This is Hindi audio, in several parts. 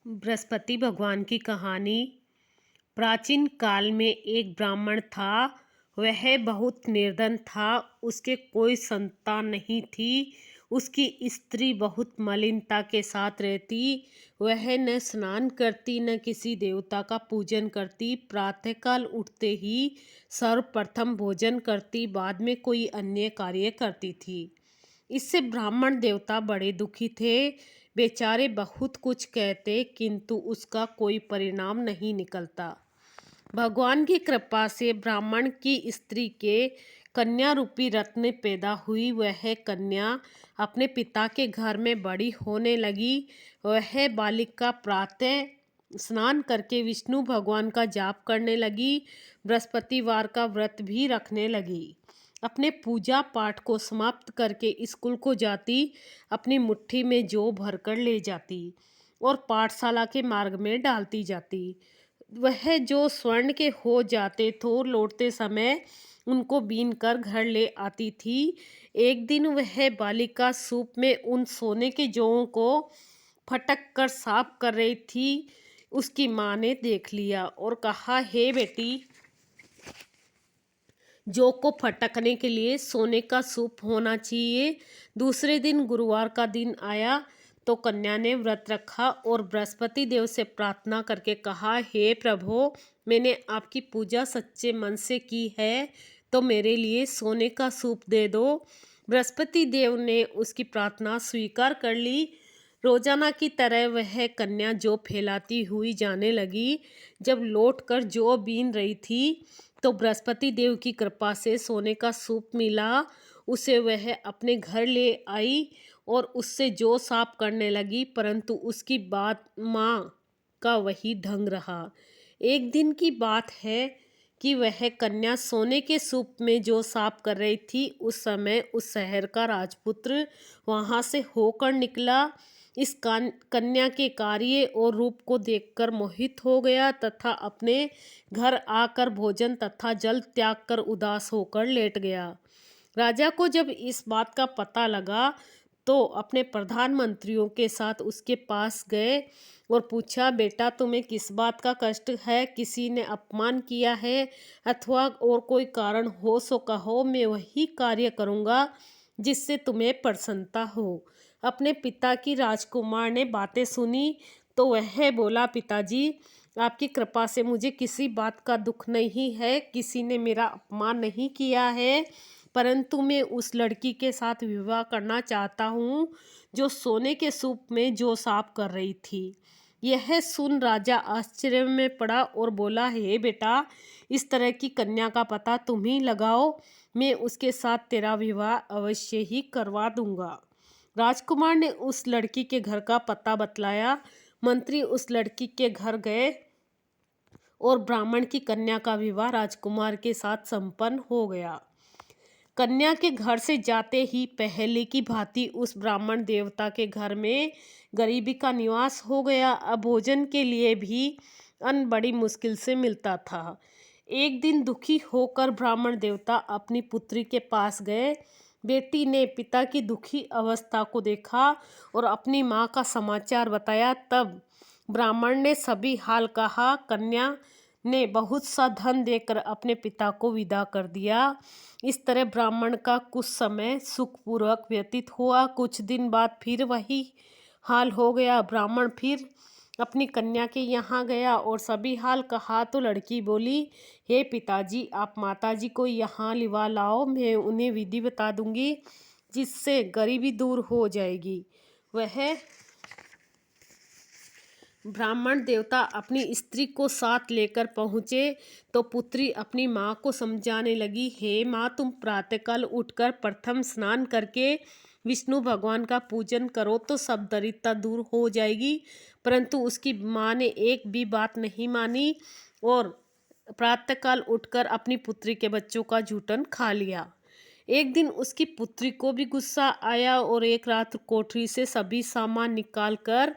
बृहस्पति भगवान की कहानी। प्राचीन काल में एक ब्राह्मण था। वह बहुत निर्धन था। उसके कोई संतान नहीं थी। उसकी स्त्री बहुत मलिनता के साथ रहती। वह न स्नान करती न किसी देवता का पूजन करती। प्रातःकाल उठते ही सर्वप्रथम भोजन करती, बाद में कोई अन्य कार्य करती थी। इससे ब्राह्मण देवता बड़े दुखी थे। बेचारे बहुत कुछ कहते किंतु उसका कोई परिणाम नहीं निकलता। भगवान की कृपा से ब्राह्मण की स्त्री के कन्या रूपी रत्न पैदा हुई। वह कन्या अपने पिता के घर में बड़ी होने लगी। वह बालिका प्रातः स्नान करके विष्णु भगवान का जाप करने लगी। बृहस्पतिवार का व्रत भी रखने लगी। अपने पूजा पाठ को समाप्त करके स्कूल को जाती। अपनी मुट्ठी में जौ भरकर ले जाती और पाठशाला के मार्ग में डालती जाती। वह जो स्वर्ण के हो जाते तो लौटते समय उनको बीन कर घर ले आती थी। एक दिन वह बालिका सूप में उन सोने के जौओं को फटक कर साफ कर रही थी। उसकी माँ ने देख लिया और कहा, हे बेटी, जौ को फटकने के लिए सोने का सूप होना चाहिए। दूसरे दिन गुरुवार का दिन आया तो कन्या ने व्रत रखा और बृहस्पति देव से प्रार्थना करके कहा, हे प्रभु, मैंने आपकी पूजा सच्चे मन से की है तो मेरे लिए सोने का सूप दे दो। बृहस्पति देव ने उसकी प्रार्थना स्वीकार कर ली। रोजाना की तरह वह कन्या जौ फैलाती हुई जाने लगी। जब लौटकर जौ बीन रही थी तो बृहस्पति देव की कृपा से सोने का सूप मिला। उसे वह अपने घर ले आई और उससे जौ साफ करने लगी, परंतु उसकी बात माँ का वही ढंग रहा। एक दिन की बात है कि वह कन्या सोने के सूप में जौ साफ कर रही थी। उस समय उस शहर का राजपुत्र वहां से होकर निकला। इस कन्या के कार्य और रूप को देखकर मोहित हो गया तथा अपने घर आकर भोजन तथा जल त्याग कर उदास होकर लेट गया। राजा को जब इस बात का पता लगा तो अपने प्रधानमंत्रियों के साथ उसके पास गए और पूछा, बेटा, तुम्हें किस बात का कष्ट है? किसी ने अपमान किया है अथवा और कोई कारण हो सो कहो, मैं वही कार्य करूँगा जिससे तुम्हें प्रसन्नता हो। अपने पिता की राजकुमार ने बातें सुनी तो वह बोला, पिताजी, आपकी कृपा से मुझे किसी बात का दुख नहीं है। किसी ने मेरा अपमान नहीं किया है, परंतु मैं उस लड़की के साथ विवाह करना चाहता हूँ जो सोने के सूप में जौ साफ कर रही थी। यह सुन राजा आश्चर्य में पड़ा और बोला, हे बेटा, इस तरह की कन्या का पता तुम ही लगाओ। मैं उसके साथ तेरा विवाह अवश्य ही करवा दूंगा। राजकुमार ने उस लड़की के घर का पता बतलाया। मंत्री उस लड़की के घर गए और ब्राह्मण की कन्या का विवाह राजकुमार के साथ संपन्न हो गया। कन्या के घर से जाते ही पहले की भांति उस ब्राह्मण देवता के घर में गरीबी का निवास हो गया। अब भोजन के लिए भी अन्न बड़ी मुश्किल से मिलता था। एक दिन दुखी होकर ब्राह्मण देवता अपनी पुत्री के पास गए। बेटी ने पिता की दुखी अवस्था को देखा और अपनी माँ का समाचार बताया। तब ब्राह्मण ने सभी हाल कहा। कन्या ने बहुत सा धन देकर अपने पिता को विदा कर दिया। इस तरह ब्राह्मण का कुछ समय सुखपूर्वक व्यतीत हुआ। कुछ दिन बाद फिर वही हाल हो गया। ब्राह्मण फिर अपनी कन्या के यहाँ गया और सभी हाल कहा तो लड़की बोली, हे पिताजी, आप माताजी को यहाँ लिवा लाओ, मैं उन्हें विधि बता दूंगी जिससे गरीबी दूर हो जाएगी। वह ब्राह्मण देवता अपनी स्त्री को साथ लेकर पहुँचे तो पुत्री अपनी माँ को समझाने लगी, हे माँ, तुम प्रातःकाल उठकर प्रथम स्नान करके विष्णु भगवान का पूजन करो तो सब दरिद्रता दूर हो जाएगी। परंतु उसकी माँ ने एक भी बात नहीं मानी और प्रातःकाल उठकर अपनी पुत्री के बच्चों का जूठन खा लिया। एक दिन उसकी पुत्री को भी गुस्सा आया और एक रात कोठरी से सभी सामान निकाल कर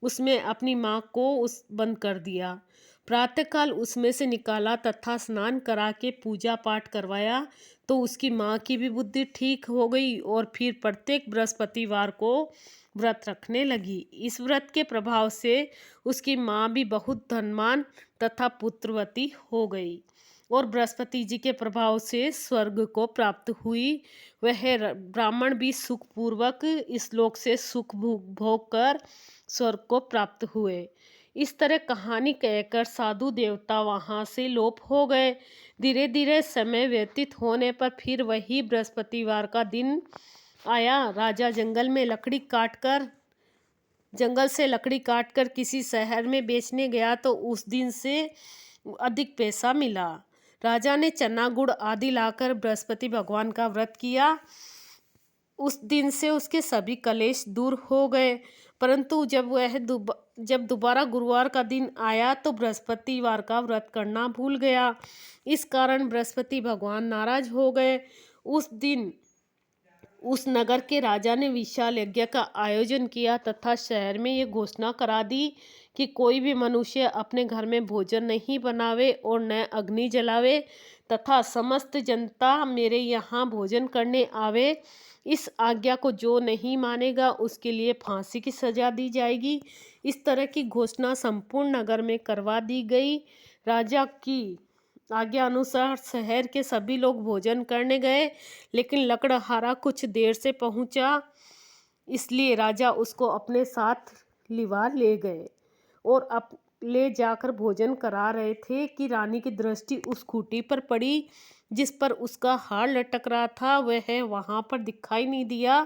उसमें अपनी माँ को उस बंद कर दिया। प्रातःकाल उसमें से निकाला तथा स्नान करा के पूजा पाठ करवाया तो उसकी माँ की भी बुद्धि ठीक हो गई और फिर प्रत्येक बृहस्पतिवार को व्रत रखने लगी। इस व्रत के प्रभाव से उसकी माँ भी बहुत धनवान तथा पुत्रवती हो गई और बृहस्पति जी के प्रभाव से स्वर्ग को प्राप्त हुई। वह ब्राह्मण भी सुखपूर्वक इस लोक से सुख भोग कर स्वर्ग को प्राप्त हुए। इस तरह कहानी कहकर साधु देवता वहां से लोप हो गए। धीरे धीरे समय व्यतीत होने पर फिर वही बृहस्पतिवार का दिन आया। राजा जंगल से लकड़ी काटकर किसी शहर में बेचने गया तो उस दिन से अधिक पैसा मिला। राजा ने चना गुड़ आदि लाकर बृहस्पति भगवान का व्रत किया। उस दिन से उसके सभी कलेश दूर हो गए। परंतु जब दोबारा गुरुवार का दिन आया तो बृहस्पतिवार का व्रत करना भूल गया। इस कारण बृहस्पति भगवान नाराज हो गए। उस दिन उस नगर के राजा ने विशाल यज्ञ का आयोजन किया तथा शहर में ये घोषणा करा दी कि कोई भी मनुष्य अपने घर में भोजन नहीं बनावे और न अग्नि जलावे तथा समस्त जनता मेरे यहाँ भोजन करने आवे। इस आज्ञा को जो नहीं मानेगा उसके लिए फांसी की सजा दी जाएगी। इस तरह की घोषणा संपूर्ण नगर में करवा दी गई। राजा की आज्ञा अनुसार शहर के सभी लोग भोजन करने गए, लेकिन लकड़हारा कुछ देर से पहुंचा, इसलिए राजा उसको अपने साथ लिवा ले गए और ले जाकर भोजन करा रहे थे कि रानी की दृष्टि उस खूंटी पर पड़ी जिस पर उसका हार लटक रहा था। वह वहां पर दिखाई नहीं दिया।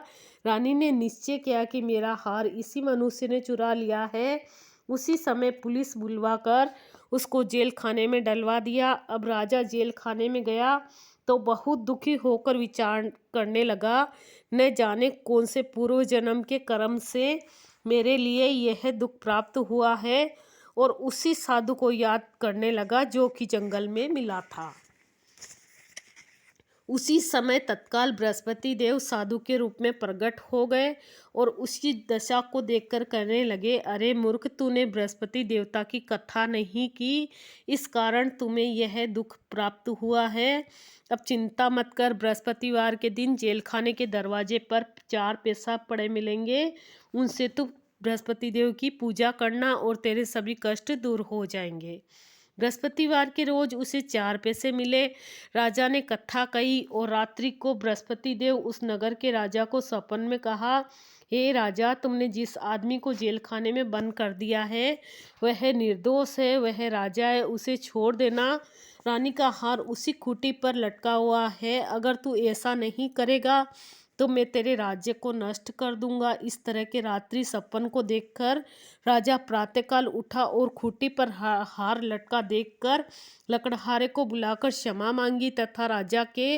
रानी ने निश्चय किया कि मेरा हार इसी मनुष्य ने चुरा लिया है। उसी समय पुलिस बुलवाकर उसको जेल खाने में डलवा दिया। अब राजा जेल खाने में गया तो बहुत दुखी होकर विचार करने लगा, न जाने कौन से पूर्व जन्म के कर्म से मेरे लिए यह दुख प्राप्त हुआ है, और उसी साधु को याद करने लगा जो कि जंगल में मिला था। उसी समय तत्काल बृहस्पति देव साधु के रूप में प्रकट हो गए और उसकी दशा को देखकर कहने लगे, अरे मूर्ख, तूने बृहस्पति देवता की कथा नहीं की, इस कारण तुम्हें यह दुख प्राप्त हुआ है। अब चिंता मत कर, बृहस्पतिवार के दिन जेल खाने के दरवाजे पर 4 पैसा पड़े मिलेंगे, उनसे तू बृहस्पति देव की पूजा करना और तेरे सभी कष्ट दूर हो जाएंगे। बृहस्पतिवार के रोज उसे 4 पैसे मिले। राजा ने कथा कही और रात्रि को बृहस्पति देव उस नगर के राजा को सपन में कहा, हे राजा, तुमने जिस आदमी को जेल खाने में बंद कर दिया है वह निर्दोष है, वह राजा है, उसे छोड़ देना। रानी का हार उसी खूंटी पर लटका हुआ है। अगर तू ऐसा नहीं करेगा तो मैं तेरे राज्य को नष्ट कर दूंगा। इस तरह के रात्रि सपन को देखकर राजा प्रातःकाल उठा और खूंटी पर हार लटका देखकर लकड़हारे को बुलाकर क्षमा मांगी तथा राजा के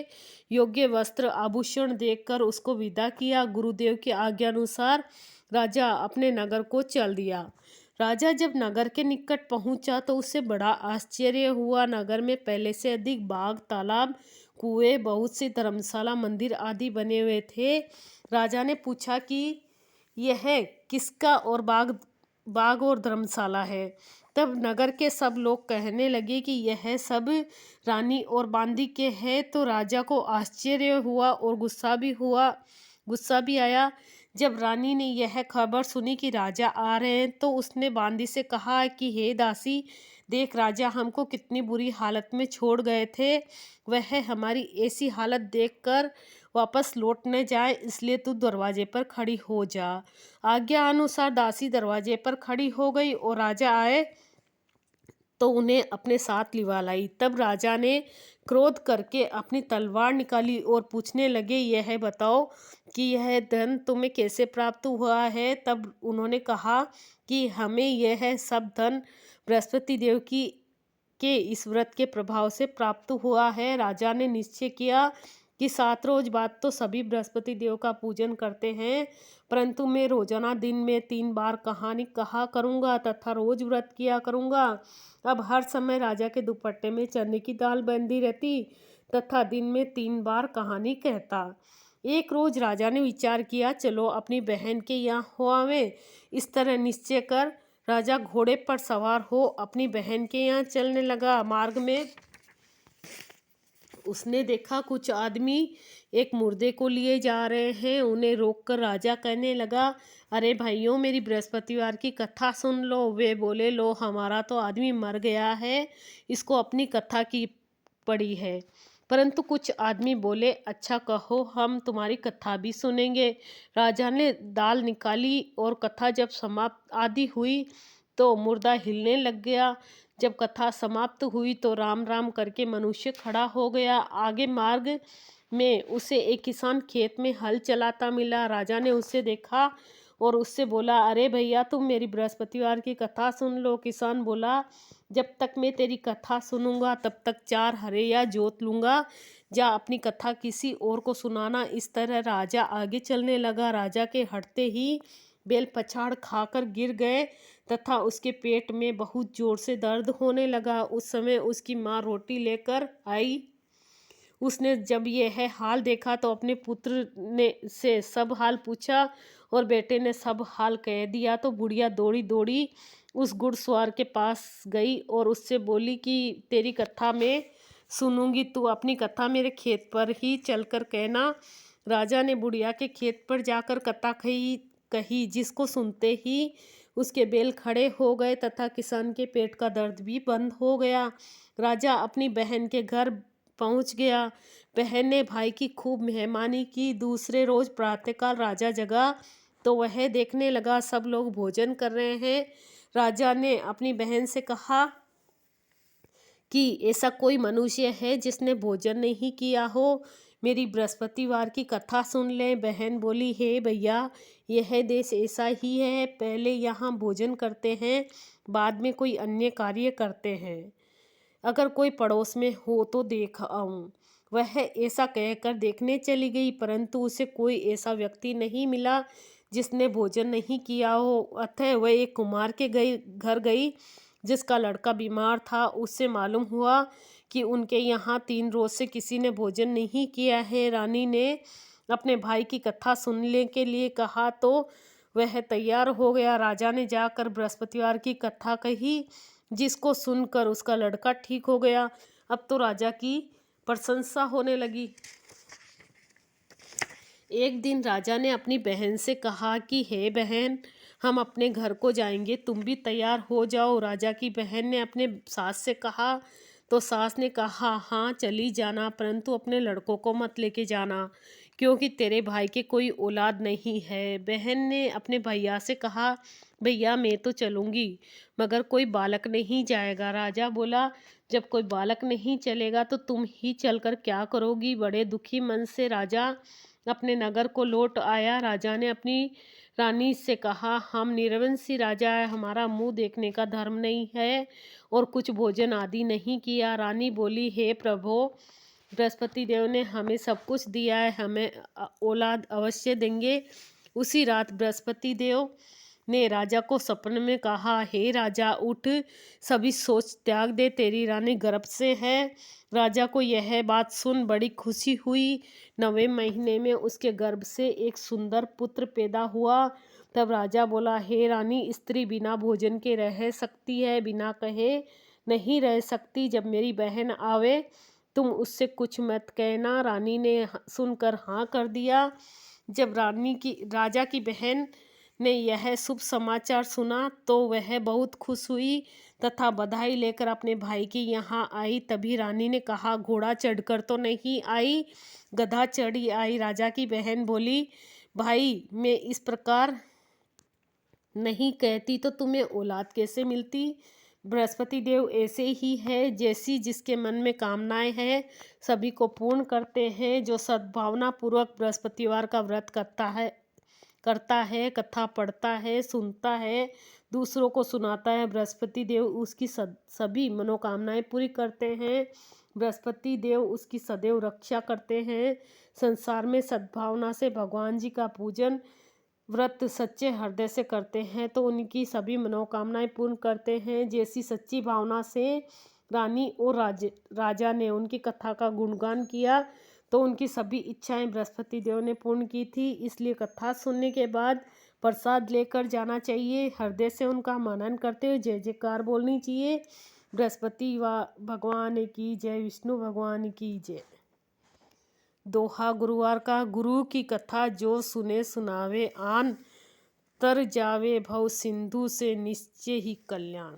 योग्य वस्त्र आभूषण देकर उसको विदा किया। गुरुदेव की आज्ञा अनुसार राजा अपने नगर को चल दिया। राजा जब नगर के निकट पहुंचा तो उसे बड़ा आश्चर्य हुआ। नगर में पहले से अधिक बाग, तालाब, कुएं, बहुत सी धर्मशाला, मंदिर आदि बने हुए थे। राजा ने पूछा कि यह किसका और बाग और धर्मशाला है। तब नगर के सब लोग कहने लगे कि यह सब रानी और बांदी के हैं। तो राजा को आश्चर्य हुआ और गुस्सा भी आया। जब रानी ने यह खबर सुनी कि राजा आ रहे हैं तो उसने बांदी से कहा कि हे दासी, देख, राजा हमको कितनी बुरी हालत में छोड़ गए थे, वह हमारी ऐसी हालत देखकर वापस लौट न जाए, इसलिए तू दरवाजे पर खड़ी हो जा। आज्ञा अनुसार दासी दरवाजे पर खड़ी हो गई और राजा आए तो उन्हें अपने साथ लिवा लाई। तब राजा ने क्रोध करके अपनी तलवार निकाली और पूछने लगे, यह बताओ कि यह धन तुम्हें कैसे प्राप्त हुआ है। तब उन्होंने कहा कि हमें यह सब धन बृहस्पति देव के इस व्रत के प्रभाव से प्राप्त हुआ है। राजा ने निश्चय किया कि 7 रोज बाद तो सभी बृहस्पति देव का पूजन करते हैं, परंतु मैं रोजाना दिन में 3 बार कहानी कहा करूँगा तथा रोज व्रत किया करूँगा। अब हर समय राजा के दुपट्टे में चने की दाल बंधी रहती तथा दिन में 3 बार कहानी कहता। एक रोज राजा ने विचार किया, चलो अपनी बहन के यहाँ हो आवे। इस तरह निश्चय कर राजा घोड़े पर सवार हो अपनी बहन के यहाँ चलने लगा। मार्ग में उसने देखा कुछ आदमी एक मुर्दे को लिए जा रहे हैं। उन्हें रोककर राजा कहने लगा, अरे भाइयों, मेरी बृहस्पतिवार की कथा सुन लो। वे बोले, लो, हमारा तो आदमी मर गया है, इसको अपनी कथा की पड़ी है। परंतु कुछ आदमी बोले, अच्छा कहो, हम तुम्हारी कथा भी सुनेंगे। राजा ने दाल निकाली और कथा जब समाप्त आदि हुई तो मुर्दा हिलने लग गया। जब कथा समाप्त हुई तो राम राम करके मनुष्य खड़ा हो गया। आगे मार्ग में उसे एक किसान खेत में हल चलाता मिला। राजा ने उसे देखा और उससे बोला, अरे भैया, तुम मेरी बृहस्पतिवार की कथा सुन लो। किसान बोला, जब तक मैं तेरी कथा सुनूंगा तब तक 4 हरैया जोत लूंगा। जा अपनी कथा किसी और को सुनाना। इस तरह राजा आगे चलने लगा। राजा के हटते ही बेल पछाड़ खाकर गिर गए तथा उसके पेट में बहुत जोर से दर्द होने लगा। उस समय उसकी माँ रोटी लेकर आई। उसने जब यह हाल देखा तो अपने पुत्र ने से सब हाल पूछा और बेटे ने सब हाल कह दिया। तो बुढ़िया दौड़ी दौड़ी उस घुड़सवार के पास गई और उससे बोली कि तेरी कथा मैं सुनूंगी, तू अपनी कथा मेरे खेत पर ही चलकर कहना। राजा ने बुढ़िया के खेत पर जाकर कथा कही, जिसको सुनते ही उसके बैल खड़े हो गए तथा किसान के पेट का दर्द भी बंद हो गया। राजा अपनी बहन के घर पहुंच गया। बहन ने भाई की खूब मेहमानी की। दूसरे रोज प्रातःकाल राजा जगा तो वह देखने लगा सब लोग भोजन कर रहे हैं। राजा ने अपनी बहन से कहा कि ऐसा कोई मनुष्य है जिसने भोजन नहीं किया हो, मेरी बृहस्पतिवार की कथा सुन ले। बहन बोली, हे भैया, यह देश ऐसा ही है, पहले यहाँ भोजन करते हैं, बाद में कोई अन्य कार्य करते हैं। अगर कोई पड़ोस में हो तो देख आऊं। वह ऐसा कहकर देखने चली गई, परंतु उसे कोई ऐसा व्यक्ति नहीं मिला जिसने भोजन नहीं किया हो। अतः वह एक कुम्हार के घर गई जिसका लड़का बीमार था। उससे मालूम हुआ कि उनके यहाँ 3 रोज से किसी ने भोजन नहीं किया है। रानी ने अपने भाई की कथा सुनने के लिए कहा तो वह तैयार हो गया। राजा ने जाकर बृहस्पतिवार की कथा कही, जिसको सुनकर उसका लड़का ठीक हो गया। अब तो राजा की प्रशंसा होने लगी। एक दिन राजा ने अपनी बहन से कहा कि हे बहन, हम अपने घर को जाएंगे, तुम भी तैयार हो जाओ। राजा की बहन ने अपने सास से कहा तो सास ने कहा, हाँ चली जाना, परंतु अपने लड़कों को मत लेके जाना, क्योंकि तेरे भाई के कोई औलाद नहीं है। बहन ने अपने भैया से कहा, भैया मैं तो चलूँगी, मगर कोई बालक नहीं जाएगा। राजा बोला, जब कोई बालक नहीं चलेगा तो तुम ही चलकर क्या करोगी। बड़े दुखी मन से राजा अपने नगर को लौट आया। राजा ने अपनी रानी से कहा, हम निरवंशी राजा है, हमारा मुंह देखने का धर्म नहीं है और कुछ भोजन आदि नहीं किया। रानी बोली, हे प्रभु, बृहस्पति देव ने हमें सब कुछ दिया है, हमें औलाद अवश्य देंगे। उसी रात बृहस्पति देव ने राजा को सपने में कहा, हे राजा, उठ, सभी सोच त्याग दे, तेरी रानी गर्भ से है। राजा को यह बात सुन बड़ी खुशी हुई। 9वें महीने में उसके गर्भ से एक सुंदर पुत्र पैदा हुआ। तब राजा बोला, हे रानी, स्त्री बिना भोजन के रह सकती है, बिना कहे नहीं रह सकती। जब मेरी बहन आवे तुम उससे कुछ मत कहना। रानी ने सुनकर हाँ कर दिया। जब राजा की बहन ने यह शुभ समाचार सुना तो वह बहुत खुश हुई तथा बधाई लेकर अपने भाई की यहाँ आई। तभी रानी ने कहा, घोड़ा चढ़कर तो नहीं आई, गधा चढ़ी आई। राजा की बहन बोली, भाई, मैं इस प्रकार नहीं कहती तो तुम्हें औलाद कैसे मिलती। बृहस्पति देव ऐसे ही है, जैसी जिसके मन में कामनाएं हैं सभी को पूर्ण करते हैं। जो सद्भावना पूर्वक बृहस्पतिवार का व्रत करता है, कथा पढ़ता है, सुनता है, दूसरों को सुनाता है, बृहस्पति देव उसकी सभी मनोकामनाएं पूरी करते हैं। बृहस्पति देव उसकी सदैव रक्षा करते हैं। संसार में सद्भावना से भगवान जी का पूजन व्रत सच्चे हृदय से करते हैं तो उनकी सभी मनोकामनाएं पूर्ण करते हैं। जैसी सच्ची भावना से रानी और राजा ने उनकी कथा का गुणगान किया तो उनकी सभी इच्छाएं बृहस्पति देव ने पूर्ण की थी। इसलिए कथा सुनने के बाद प्रसाद लेकर जाना चाहिए। हृदय से उनका मनन करते हुए जय जयकार बोलनी चाहिए। बृहस्पति भगवान की जय, विष्णु भगवान की जय। दोहा गुरुवार का, गुरु की कथा जो सुने सुनावे आन, तर जावे भव सिंधु से निश्चय ही कल्याण।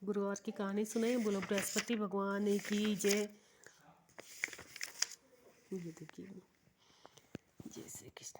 गुरुवार की कहानी सुनाई, बोलो बृहस्पति भगवान की जय। ये देखिए, जय श्री कृष्ण।